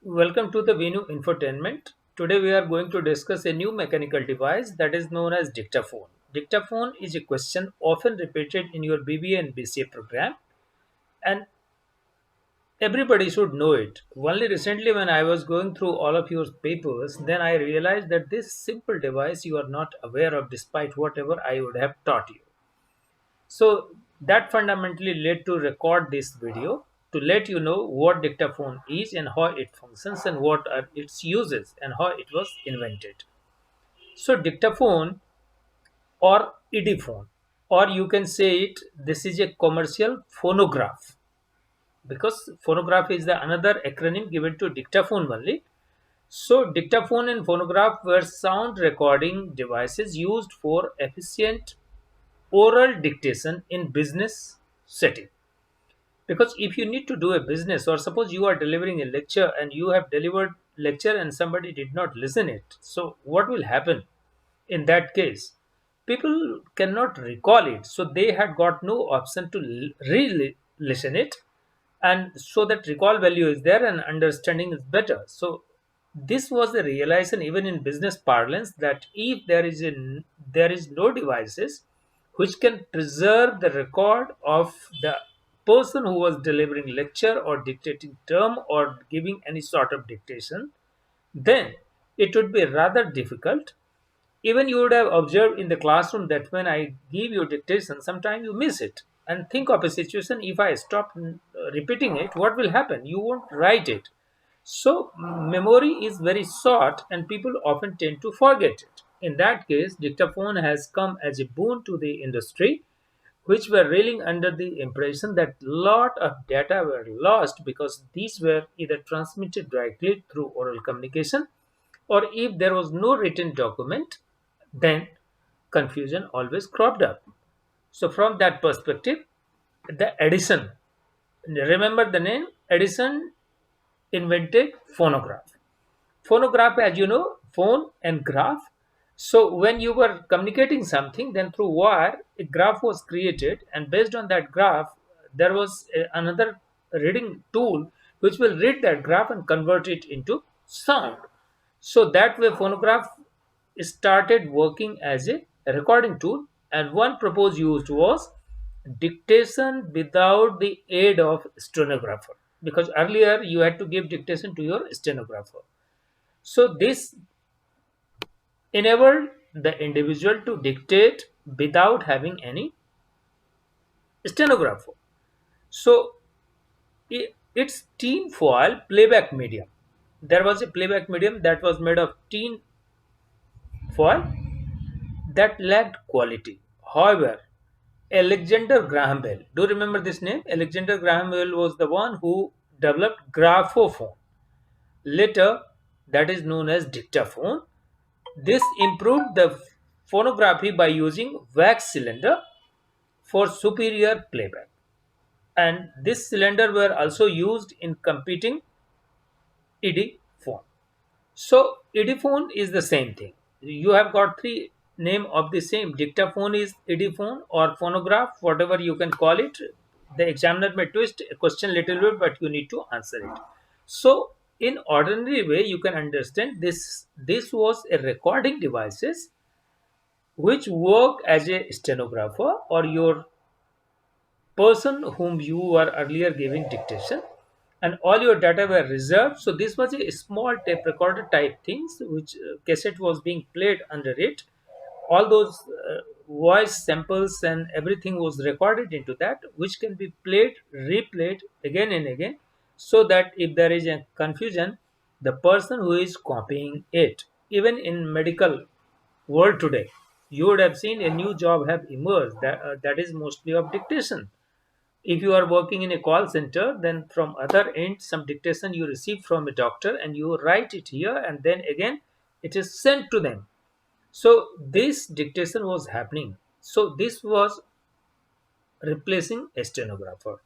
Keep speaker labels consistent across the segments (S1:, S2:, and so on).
S1: Welcome to the Venu Infotainment. Today we are going to discuss a new mechanical device that is known as dictaphone. Dictaphone is a question often repeated in your BBA and BCA program, and everybody should know it. Only recently when I was going through all of your papers, then I realized that this simple device you are not aware of despite whatever I would have taught you. So that fundamentally led to record this video to let you know what dictaphone is and how it functions and what are its uses and how it was invented. So dictaphone or ediphone, or you can say it, this is a commercial phonograph, because phonograph is the another acronym given to dictaphone only. So dictaphone and phonograph were sound recording devices used for efficient oral dictation in business setting. Because if you need to do a business, or suppose you are delivering a lecture and you have delivered lecture and somebody did not listen it, so what will happen in that case? People cannot recall it, so they had got no option to re-listen it, and so that recall value is there and understanding is better. So this was the realization even in business parlance, that if there is no devices which can preserve the record of the person who was delivering lecture or dictating term or giving any sort of dictation, then it would be rather difficult. Even you would have observed in the classroom that when I give you dictation, sometimes you miss it. And think of a situation, if I stop repeating it, what will happen? You won't write it. So, memory is very short and people often tend to forget it. In that case, dictaphone has come as a boon to the industry, which were reeling under the impression that lot of data were lost because these were either transmitted directly through oral communication, or if there was no written document, then confusion always cropped up. So from that perspective, the Edison, remember the name, Edison invented phonograph. Phonograph, as you know, phone and graph. So when you were communicating something, then through wire a graph was created, and based on that graph there was another reading tool which will read that graph and convert it into sound. So that way phonograph started working as a recording tool, and one proposed use was dictation without the aid of stenographer, because earlier you had to give dictation to your stenographer. So this enabled the individual to dictate without having any stenographer. So it's tin foil playback medium. There was a playback medium that was made of tin foil that lacked quality. However, Alexander Graham Bell, do you remember this name? Alexander Graham Bell was the one who developed graphophone. Later, that is known as dictaphone. This improved the phonography by using wax cylinder for superior playback. And this cylinder were also used in competing Ediphone. So Ediphone is the same thing. You have got three name of the same. Dictaphone is Ediphone or phonograph, whatever you can call it. The examiner may twist a question little bit, but you need to answer it. So in ordinary way, you can understand this. This was a recording devices which work as a stenographer or your person whom you were earlier giving dictation, and all your data were reserved. So this was a small tape recorder type things which cassette was being played under it. All those voice samples and everything was recorded into that, which can be played, replayed again and again, so that if there is a confusion, the person who is copying it. Even in medical world today, you would have seen a new job have emerged that is mostly of dictation. If you are working in a call center, then from other end some dictation you receive from a doctor and you write it here, and then again it is sent to them. So this dictation was happening. So this was replacing a stenographer.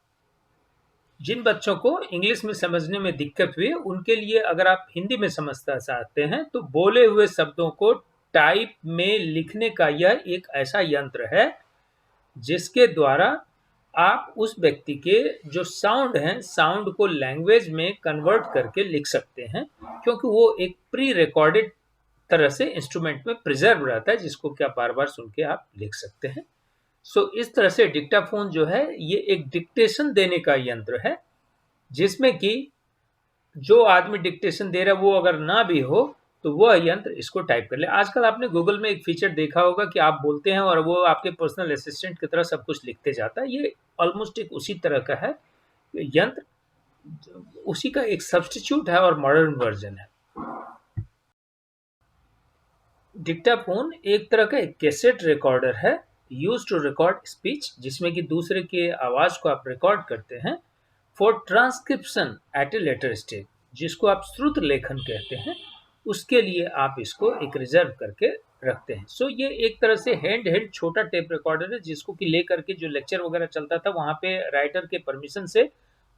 S1: जिन बच्चों को English में समझने में दिक्कत हुई, उनके लिए अगर आप हिंदी में समझना चाहते हैं तो बोले हुए शब्दों को टाइप में लिखने का यह एक ऐसा यंत्र है जिसके द्वारा आप उस व्यक्ति के जो साउंड हैं, साउंड को लैंग्वेज में कन्वर्ट करके लिख सकते हैं, क्योंकि वो एक प्री रिकॉर्डेड तरह से इंस्ट्रूमेंट में प्रिजर्व रहता है, जिसको कि आप बार बार सुन के आप लिख सकते हैं। सो इस तरह से डिक्टाफोन जो है ये एक डिक्टेशन देने का यंत्र है, जिसमें कि जो आदमी डिक्टेशन दे रहा है वो अगर ना भी हो तो वह यंत्र इसको टाइप कर ले। आजकल आपने गूगल में एक फीचर देखा होगा कि आप बोलते हैं और वो आपके पर्सनल असिस्टेंट की तरह सब कुछ लिखते जाता है। ये ऑलमोस्ट एक उसी तरह का है यंत्र, उसी का एक सब्स्टिट्यूट है और मॉडर्न वर्जन है। डिक्टाफोन एक तरह का एक कैसेट रिकॉर्डर है, यूज टू रिकॉर्ड स्पीच, जिसमें कि दूसरे के आवाज को आप रिकॉर्ड करते हैं for transcription at a later stage, जिसको आप श्रुत लेखन कहते हैं, उसके लिए आप इसको एक रिजर्व करके रखते हैं। सो ये एक तरह से हैंड हेल्ड छोटा टेप रिकॉर्डर है, जिसको कि लेकर के जो लेक्चर वगैरह चलता था वहां पे राइटर के परमिशन से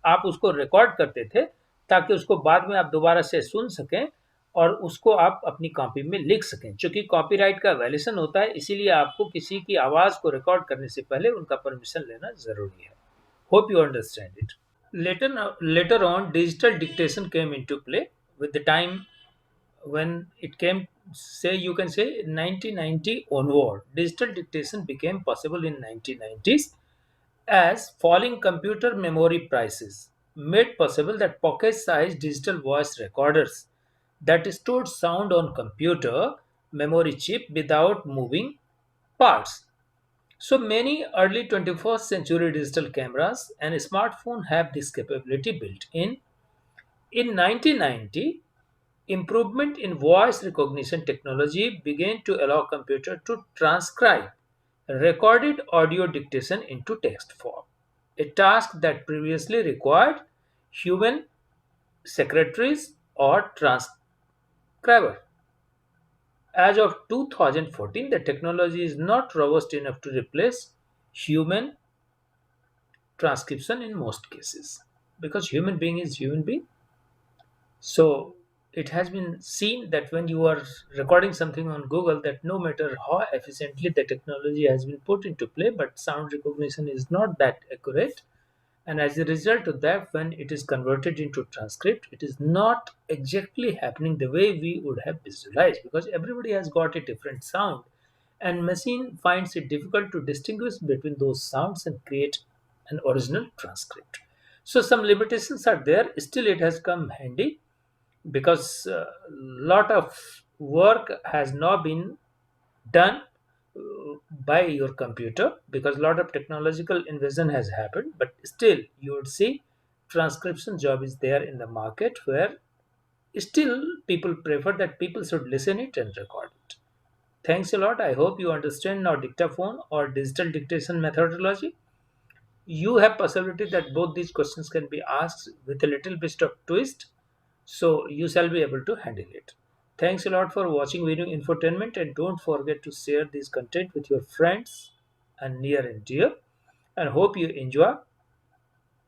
S1: आप उसको रिकॉर्ड करते थे, ताकि उसको बाद में आप दोबारा से सुन सकें और उसको आप अपनी कॉपी में लिख सकें। चूंकि कॉपीराइट का वायलेशन होता है, इसीलिए आपको किसी की आवाज को रिकॉर्ड करने से पहले उनका परमिशन लेना जरूरी है। Hope you understand it. Later on, digital dictation came into play with the time when it came, say, you can say 1990 onward. Digital dictation became possible in 1990s as falling computer memory prices made possible that pocket-sized digital voice recorders that stored sound on computer memory chip without moving parts. So many early 21st century digital cameras and smartphones have this capability built in. In 1990, improvement in voice recognition technology began to allow computer to transcribe recorded audio dictation into text form, a task that previously required human secretaries or transcriber. As of 2014, the technology is not robust enough to replace human transcription in most cases, because human being is human being. So it has been seen that when you are recording something on Google, that no matter how efficiently the technology has been put into play, but sound recognition is not that accurate, and as a result of that, when it is converted into transcript, it is not exactly happening the way we would have visualized, because everybody has got a different sound, and machine finds it difficult to distinguish between those sounds and create an original transcript. So some limitations are there, still it has come handy, because a lot of work has now been done by your computer, because a lot of technological invention has happened, but still you would see transcription job is there in the market, where still people prefer that people should listen it and record it. Thanks a lot. I hope you understand now dictaphone or digital dictation methodology. You have possibility that both these questions can be asked with a little bit of twist, so you shall be able to handle it. Thanks a lot for watching video infotainment, and don't forget to share this content with your friends and near and dear, and hope you enjoy.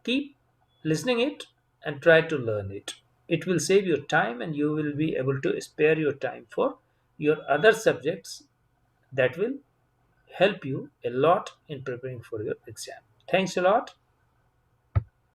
S1: Keep listening it and try to learn it. It will save your time, and you will be able to spare your time for your other subjects that will help you a lot in preparing for your exam. Thanks a lot.